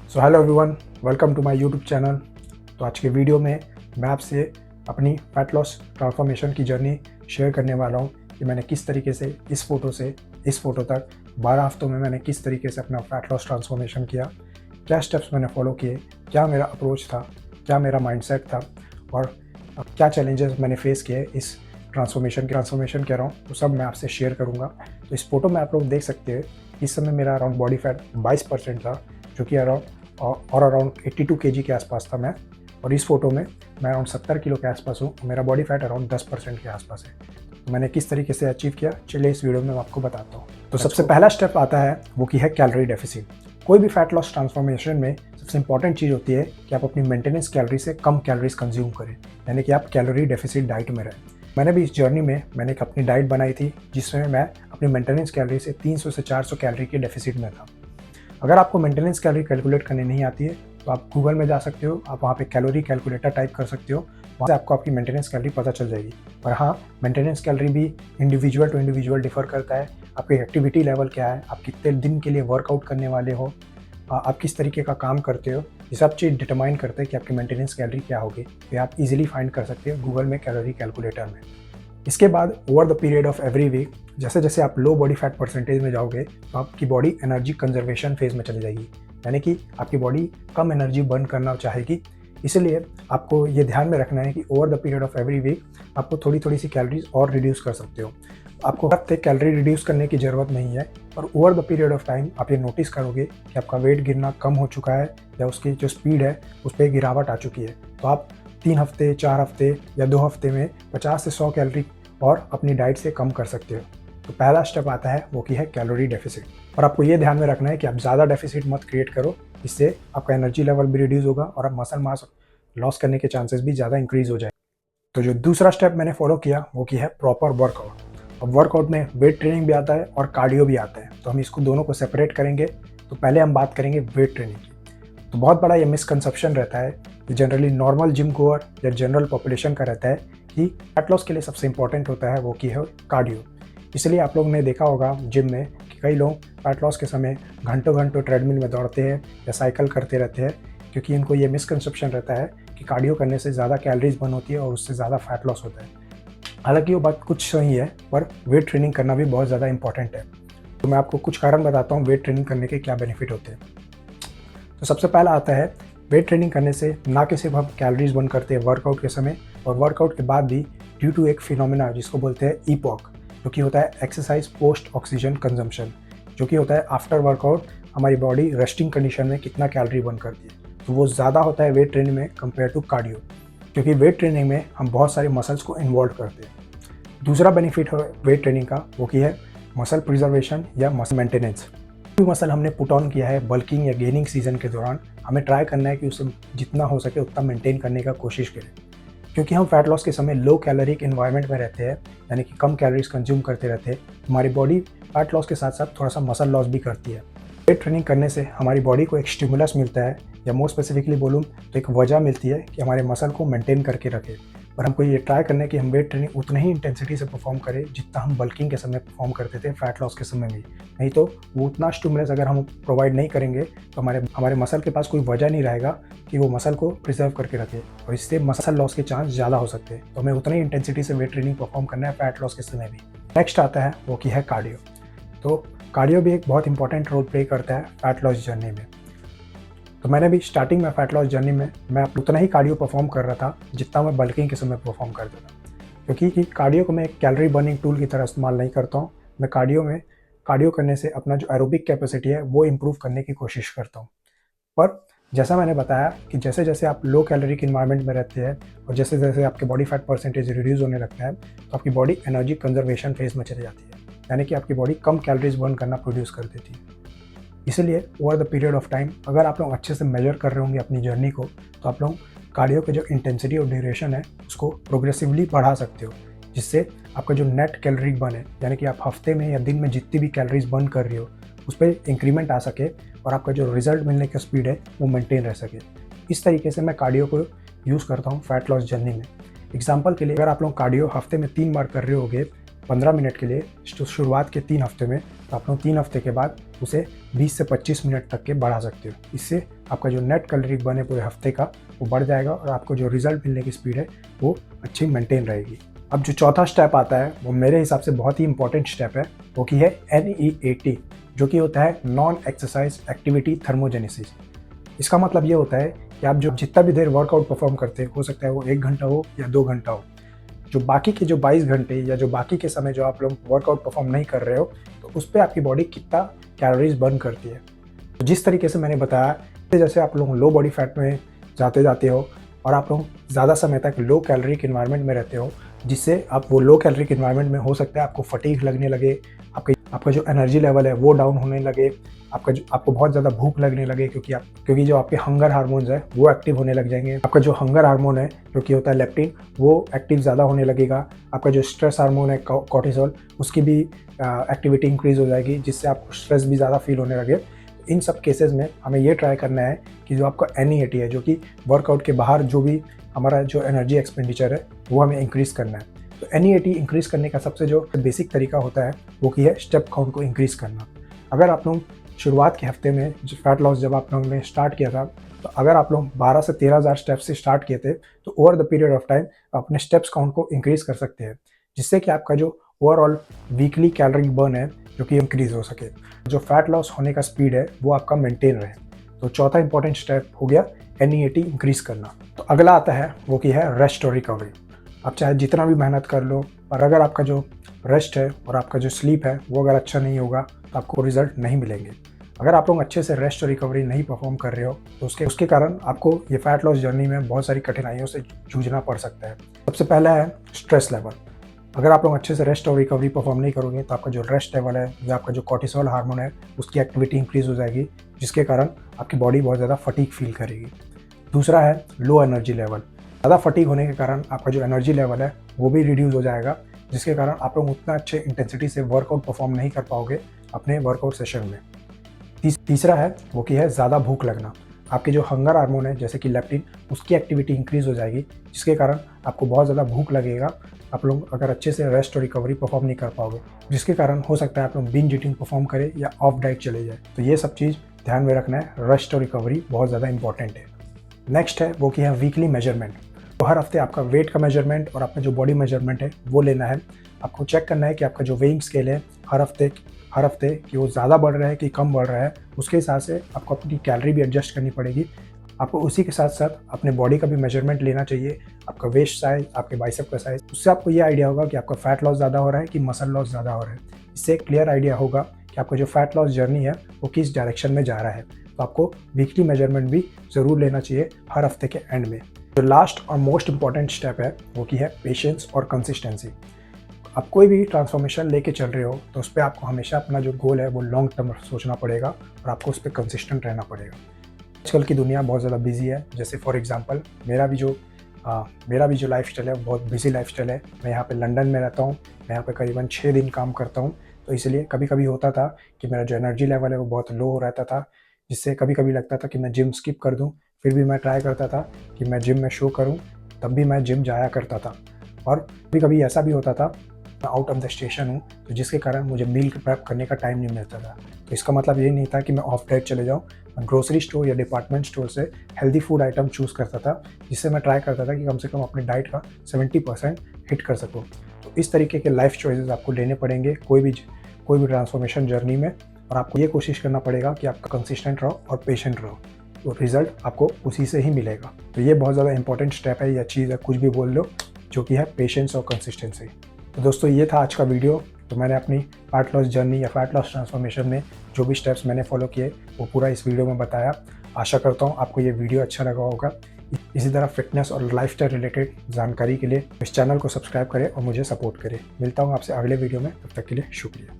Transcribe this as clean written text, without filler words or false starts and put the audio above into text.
So hello everyone, welcome to my YouTube channel. तो आज के वीडियो में मैं आपसे अपनी फैट लॉस ट्रांसफॉर्मेशन की जर्नी शेयर करने वाला हूँ कि मैंने किस तरीके से इस फ़ोटो से इस फ़ोटो तक 12 हफ्तों में मैंने किस तरीके से अपना फैट लॉस ट्रांसफॉर्मेशन किया, क्या स्टेप्स मैंने फॉलो किए, क्या मेरा अप्रोच था, क्या मेरा माइंडसेट था और क्या चैलेंजेस मैंने फेस किए इस ट्रांसफॉर्मेशन कह रहा हूँ, तो सब मैं आपसे शेयर करूँगा। तो इस फोटो में आप लोग देख सकते हैं इस समय मेरा अराउंड बॉडी फैट 22% था, जो कि अराउंड 82 केजी के आसपास था मैं। और इस फोटो में मैं अराउंड 70 किलो के आसपास हूँ। मेरा बॉडी फैट अराउंड 10% के आसपास है। तो मैंने किस तरीके से अचीव किया, चलिए इस वीडियो में मैं आपको बताता हूँ। तो सबसे पहला स्टेप आता है वो की है कैलोरी डेफिसिट। कोई भी फैट लॉस ट्रांसफॉर्मेशन में सबसे इंपॉर्टेंट चीज़ होती है कि आप अपनी मेंटेनेंस कैलोरी से कम कैलोरीज कंज्यूम करें, यानी कि आप कैलोरी डेफिसिट डाइट में रहें। मैंने भी इस जर्नी में एक अपनी डाइट बनाई थी जिसमें मैं अपनी मेंटेनेंस कैलोरी से 300 से 400 कैलोरी के डेफिसिट में था। अगर आपको मेंटेनेंस कैलोरी कैलकुलेट करनी नहीं आती है तो आप गूगल में जा सकते हो, आप वहाँ पे कैलोरी कैलकुलेटर टाइप कर सकते हो, वहाँ से आपको आपकी मेंटेनेंस कैलोरी पता चल जाएगी। और हाँ, मेंटेनेंस कैलोरी भी इंडिविजुअल टू इंडिविजुअल डिफर करता है। आपकी एक्टिविटी लेवल क्या है, आप कितने दिन के लिए वर्कआउट करने वाले हो, आप किस तरीके का काम करते हो, ये सब चीज़ डिटरमाइन करते हैं कि आपकी मेंटेनेंस कैलोरी क्या होगी। तो आप इजीली फाइंड कर सकते हो गूगल में कैलोरी कैलकुलेटर में। इसके बाद over the period of every week जैसे जैसे आप लो बॉडी फैट परसेंटेज में जाओगे तो आपकी बॉडी एनर्जी कंजर्वेशन फेज में चली जाएगी, यानी कि आपकी बॉडी कम एनर्जी बर्न करना चाहेगी। इसलिए आपको ये ध्यान में रखना है कि over the period of every week आपको थोड़ी थोड़ी सी कैलोरीज और रिड्यूस कर सकते हो। आपको हर हफ्ते कैलोरी रिड्यूस करने की ज़रूरत नहीं है, और over the period of time आप ये नोटिस करोगे कि आपका वेट गिरना कम हो चुका है या उसकी जो स्पीड है उस पर गिरावट आ चुकी है। तो आप 3 हफ्ते, 4 हफ्ते या 2 हफ्ते में 50 से 100 कैलोरी और अपनी डाइट से कम कर सकते हो। तो पहला स्टेप आता है वो की है कैलोरी डेफिसिट। और आपको ये ध्यान में रखना है कि आप ज़्यादा डेफिसिट मत क्रिएट करो, इससे आपका एनर्जी लेवल भी रिड्यूस होगा और आप मसल मास लॉस करने के चांसेस भी ज़्यादा इंक्रीज हो जाए। तो जो दूसरा स्टेप मैंने फॉलो किया वो की है प्रॉपर वर्कआउट। अब वर्कआउट में वेट ट्रेनिंग भी आता है और कार्डियो भी आता है, तो हम इसको दोनों को सेपरेट करेंगे। तो पहले हम बात करेंगे वेट ट्रेनिंग की। तो बहुत बड़ा ये मिसकंसेप्शन रहता है कि जनरली नॉर्मल जिम गोअर या जनरल पॉपुलेशन का रहता है कि फैट लॉस के लिए सबसे इंपॉर्टेंट होता है वो की है कार्डियो। इसलिए आप लोगों ने देखा होगा जिम में कि कई लोग फैट लॉस के समय घंटों घंटों ट्रेडमिल में दौड़ते हैं या साइकिल करते रहते हैं, क्योंकि इनको ये मिसकंसेप्शन रहता है कि कार्डियो करने से ज़्यादा कैलोरीज बर्न होती है और उससे ज़्यादा फैट लॉस होता है। हालांकि वो बात कुछ सही है, पर वेट ट्रेनिंग करना भी बहुत ज़्यादा इंपॉर्टेंट है। तो मैं आपको कुछ कारण बताता हूँ वेट ट्रेनिंग करने के क्या बेनिफिट होते हैं। तो सबसे पहला आता है वेट ट्रेनिंग करने से ना कि सिर्फ हम कैलोरीज बर्न करते हैं वर्कआउट के समय और वर्कआउट के बाद भी, ड्यू टू एक फिनोमेना जिसको बोलते हैं ईपॉक, जो कि होता है एक्सरसाइज पोस्ट ऑक्सीजन कंजम्पशन, जो कि होता है आफ्टर वर्कआउट हमारी बॉडी रेस्टिंग कंडीशन में कितना कैलोरी बर्न करती है। तो वो ज़्यादा होता है वेट ट्रेनिंग में कंपेयर टू कार्डियो, क्योंकि वेट ट्रेनिंग में हम बहुत सारे मसल्स को इन्वॉल्व करते हैं। दूसरा बेनिफिट है वेट ट्रेनिंग का वो की है मसल प्रिजर्वेशन या मसल मेंटेनेंस। कोई मसल हमने पुट ऑन किया है बल्किंग या गेनिंग सीजन के दौरान, हमें ट्राई करना है कि उसे जितना हो सके उतना मेंटेन करने का कोशिश करें, क्योंकि हम फैट लॉस के समय लो कैलोरिक इन्वायरमेंट में रहते हैं, यानी कि कम कैलोरीज कंज्यूम करते रहते हैं। हमारी बॉडी फैट लॉस के साथ साथ थोड़ा सा मसल लॉस भी करती है। वेट ट्रेनिंग करने से हमारी बॉडी को एक स्टिमुलस मिलता है, या मोर स्पेसिफिकली बोलूँ तो एक वजह मिलती है कि हमारे मसल को मेंटेन करके रखे। और हमको ये ट्राई करना है कि हम वेट ट्रेनिंग उतनी ही इंटेंसिटी से परफॉर्म करें जितना हम बल्किंग के समय परफॉर्म करते थे फैट लॉस के समय में। नहीं तो वो उतना स्टिमुलस अगर हम प्रोवाइड नहीं करेंगे तो हमारे मसल के पास कोई वजह नहीं रहेगा कि वो मसल को प्रिजर्व करके रखे, और इससे मसल लॉस के चांस ज़्यादा हो सकते हैं। तो हमें उतनी ही इंटेंसिटी से वेट ट्रेनिंग परफॉर्म करना है फैट लॉस के समय भी। नेक्स्ट आता है वो की है कार्डियो। तो कार्डियो भी एक बहुत इंपॉर्टेंट रोल प्ले करता है फैट लॉस जर्नी में। तो मैंने भी स्टार्टिंग में फैट लॉस जर्नी में मैं उतना ही कार्डियो परफॉर्म कर रहा था जितना मैं बल्किंग के समय परफॉर्म करता था, क्योंकि कार्डियो को मैं एक कैलोरी बर्निंग टूल की तरह इस्तेमाल नहीं करता हूँ। मैं कार्डियो करने से अपना जो एरोबिक कैपेसिटी है वो इम्प्रूव करने की कोशिश करता हूँ। पर जैसा मैंने बताया कि जैसे जैसे आप लो कैलोरिक इन्वायरमेंट में रहते हैं और जैसे जैसे आपके बॉडी फैट परसेंटेज रिड्यूस होने लगता है तो आपकी बॉडी एनर्जी कंजर्वेशन फेज में चली जाती है, यानी कि आपकी बॉडी कम कैलोरीज बर्न करना प्रोड्यूस कर देती है। इसलिए over the period of time अगर आप लोग अच्छे से मेजर कर रहे होंगे अपनी जर्नी को, तो आप लोग कार्डियो के जो इंटेंसिटी और ड्यूरेशन है उसको प्रोग्रेसिवली बढ़ा सकते हो, जिससे आपका जो नेट कैलोरी बर्न है, यानी कि आप हफ्ते में या दिन में जितनी भी कैलोरीज बर्न कर रही हो उस पर इंक्रीमेंट आ सके और आपका जो रिजल्ट मिलने का स्पीड है वो मेंटेन रह सके। इस तरीके से मैं कार्डियो को यूज़ करता हूँ फैट लॉस जर्नी में। एग्जाम्पल के लिए अगर आप लोग कार्डियो हफ्ते में 3 बार कर रहे होगे 15 मिनट के लिए, तो शुरुआत के 3 हफ्ते में तो आप लोग 3 हफ्ते के बाद उसे 20 से 25 मिनट तक के बढ़ा सकते हो। इससे आपका जो नेट कैलोरी बर्न है पूरे हफ्ते का वो बढ़ जाएगा और आपको जो रिजल्ट मिलने की स्पीड है वो अच्छी मेंटेन रहेगी। अब जो चौथा स्टेप आता है वो मेरे हिसाब से बहुत ही इंपॉर्टेंट स्टेप है, वो की है NEAT, जो कि होता है नॉन एक्सरसाइज एक्टिविटी थर्मोजेनेसिस। इसका मतलब ये होता है कि आप जो जितना भी देर वर्कआउट परफॉर्म करते हो सकता है वो 1 घंटा हो या 2 घंटा हो, जो बाकी के जो 22 घंटे या जो बाकी के समय जो आप लोग वर्कआउट परफॉर्म नहीं कर रहे हो तो उस पर आपकी बॉडी कितना कैलोरीज बर्न करती है। तो जिस तरीके से मैंने बताया, जैसे आप लोग लो बॉडी फैट में जाते हो और आप लोग ज़्यादा समय तक लो कैलोरिक इन्वायरमेंट में रहते हो, जिससे आप वो लो कैलोरिक इन्वायरमेंट में हो सकता है आपको फटीग लगने लगे, आपका जो एनर्जी लेवल है वो डाउन होने लगे, आपको बहुत ज़्यादा भूख लगने लगे, क्योंकि जो आपके हंगर हार्मोन्स है वो एक्टिव होने लग जाएंगे। आपका जो हंगर हार्मोन है जो कि होता है लेप्टिन, वो एक्टिव ज़्यादा होने लगेगा। आपका जो स्ट्रेस हार्मोन है कॉर्टिसोल, उसकी भी एक्टिविटी इंक्रीज़ हो जाएगी, जिससे आपको स्ट्रेस भी ज़्यादा फील होने लगे। इन सब केसेस में हमें ये ट्राई करना है कि जो आपका NEAT है, जो कि वर्कआउट के बाहर जो भी हमारा जो एनर्जी एक्सपेंडिचर है वो हमें इंक्रीज़ करना है। तो NEAT इंक्रीज़ करने का सबसे जो बेसिक तरीका होता है वो की है स्टेप काउंट को इंक्रीज़ करना। अगर आप लोग शुरुआत के हफ्ते में जो फैट लॉस जब आप लोगों ने स्टार्ट किया था, तो अगर आप लोग 12 से 13,000 स्टेप्स से स्टार्ट किए थे तो over the period of time अपने स्टेप्स काउंट को इंक्रीज़ कर सकते हैं, जिससे कि आपका जो ओवरऑल वीकली कैलोरी बर्न है जो कि इंक्रीज़ हो सके, जो फैट लॉस होने का स्पीड है वो आपका मेंटेन रहे। तो चौथा इंपॉर्टेंट स्टेप हो गया NEAT इंक्रीज़ करना। तो अगला आता है वो की है रेस्ट और रिकवरी। आप चाहे जितना भी मेहनत कर लो, पर अगर आपका जो रेस्ट है और आपका जो स्लीप है वो अगर अच्छा नहीं होगा तो आपको रिजल्ट नहीं मिलेंगे। अगर आप लोग अच्छे से रेस्ट और रिकवरी नहीं परफॉर्म कर रहे हो तो उसके कारण आपको ये फैट लॉस जर्नी में बहुत सारी कठिनाइयों से जूझना पड़ सकता है। सबसे पहला है स्ट्रेस लेवल। अगर आप लोग अच्छे से रेस्ट और रिकवरी परफॉर्म नहीं करोगे तो आपका जो रेस्ट लेवल है या आपका जो कॉर्टिसोल हार्मोन है उसकी एक्टिविटी इंक्रीज़ हो जाएगी, जिसके कारण आपकी बॉडी बहुत ज़्यादा फटीग फील करेगी। दूसरा है लो एनर्जी लेवल। ज़्यादा फटीग होने के कारण आपका जो एनर्जी लेवल है वो भी रिड्यूस हो जाएगा, जिसके कारण आप लोग उतना अच्छे इंटेंसिटी से वर्कआउट परफॉर्म नहीं कर पाओगे अपने वर्कआउट सेशन में। तीसरा है वो कि है ज़्यादा भूख लगना। आपके जो हंगर हार्मोन है जैसे कि लेप्टिन, उसकी एक्टिविटी इंक्रीज़ हो जाएगी, जिसके कारण आपको बहुत ज़्यादा भूख लगेगा। आप लोग अगर अच्छे से रेस्ट और रिकवरी परफॉर्म नहीं कर पाओगे, जिसके कारण हो सकता है आप लोग बिंज ईटिंग परफॉर्म करें या ऑफ डाइट चले जाए। तो ये सब चीज़ ध्यान में रखना है, रेस्ट और रिकवरी बहुत ज़्यादा इंपॉर्टेंट है। नेक्स्ट है वो कि है वीकली मेजरमेंट। तो हर हफ्ते आपका वेट का मेजरमेंट और आपका जो बॉडी मेजरमेंट है वो लेना है। आपको चेक करना है कि आपका जो वेइंग स्केल है हर हफ्ते कि वो ज़्यादा बढ़ रहा है कि कम बढ़ रहा है। उसके हिसाब से आपको अपनी कैलोरी भी एडजस्ट करनी पड़ेगी। आपको उसी के साथ साथ अपने बॉडी का भी मेजरमेंट लेना चाहिए, आपका वेस्ट साइज़, आपके बाइसेप का साइज़। उससे आपको ये आइडिया होगा कि आपका फैट लॉस ज़्यादा हो रहा है कि मसल लॉस ज़्यादा हो रहा है। इससे एक क्लियर आइडिया होगा कि आपका जो फैट लॉस जर्नी है वो किस डायरेक्शन में जा रहा है। तो आपको वीकली मेजरमेंट भी ज़रूर लेना चाहिए हर हफ्ते के एंड में। जो लास्ट और मोस्ट इंपॉर्टेंट स्टेप है वो की है पेशेंस और कंसिस्टेंसी। आप कोई भी ट्रांसफॉर्मेशन लेके चल रहे हो तो उस पर आपको हमेशा अपना जो गोल है वो लॉन्ग टर्म सोचना पड़ेगा और आपको उस पर कंसिस्टेंट रहना पड़ेगा। आजकल की दुनिया बहुत ज़्यादा बिजी है। जैसे फॉर एग्जांपल मेरा भी जो लाइफस्टाइल है बहुत बिजी लाइफस्टाइल है। मैं यहाँ पे लंदन में रहता हूँ, मैं यहाँ पे करीबन 6 दिन काम करता हूँ। तो इसलिए कभी कभी होता था कि मेरा जो एनर्जी लेवल है वो बहुत लो हो रहता था, जिससे कभी कभी लगता था कि मैं जिम स्किप कर दूँ। फिर भी मैं ट्राई करता था कि मैं जिम में शो करूँ, तब भी मैं जिम जाया करता था। और कभी कभी ऐसा भी होता था मैं आउट ऑफ द स्टेशन हूँ, तो जिसके कारण मुझे मील प्रेप करने का टाइम नहीं मिलता था। तो इसका मतलब ये नहीं था कि मैं ऑफ डाइट चले जाऊँ। मैं ग्रोसरी स्टोर या डिपार्टमेंट स्टोर से हेल्दी फूड आइटम चूज़ करता था, जिससे मैं ट्राई करता था कि कम से कम अपने डाइट का 70% हिट कर सकूँ। तो इस तरीके के लाइफ चॉइसेस आपको लेने पड़ेंगे कोई भी ट्रांसफॉर्मेशन जर्नी में, और आपको ये कोशिश करना पड़ेगा कि आप कंसिस्टेंट रहो और पेशेंट रहो, तो रिज़ल्ट आपको उसी से ही मिलेगा। तो ये बहुत ज़्यादा इंपॉर्टेंट स्टेप है या चीज़ है, कुछ भी बोल लो, जो कि है पेशेंस और कंसिस्टेंसी। तो दोस्तों ये था आज का वीडियो। तो मैंने अपनी फैट लॉस जर्नी या फैट लॉस ट्रांसफॉर्मेशन में जो भी स्टेप्स मैंने फॉलो किए वो पूरा इस वीडियो में बताया। आशा करता हूँ आपको ये वीडियो अच्छा लगा होगा। इसी तरह फिटनेस और लाइफस्टाइल रिलेटेड जानकारी के लिए इस चैनल को सब्सक्राइब करें और मुझे सपोर्ट करें। मिलता हूँ आपसे अगले वीडियो में, तब तक के लिए शुक्रिया।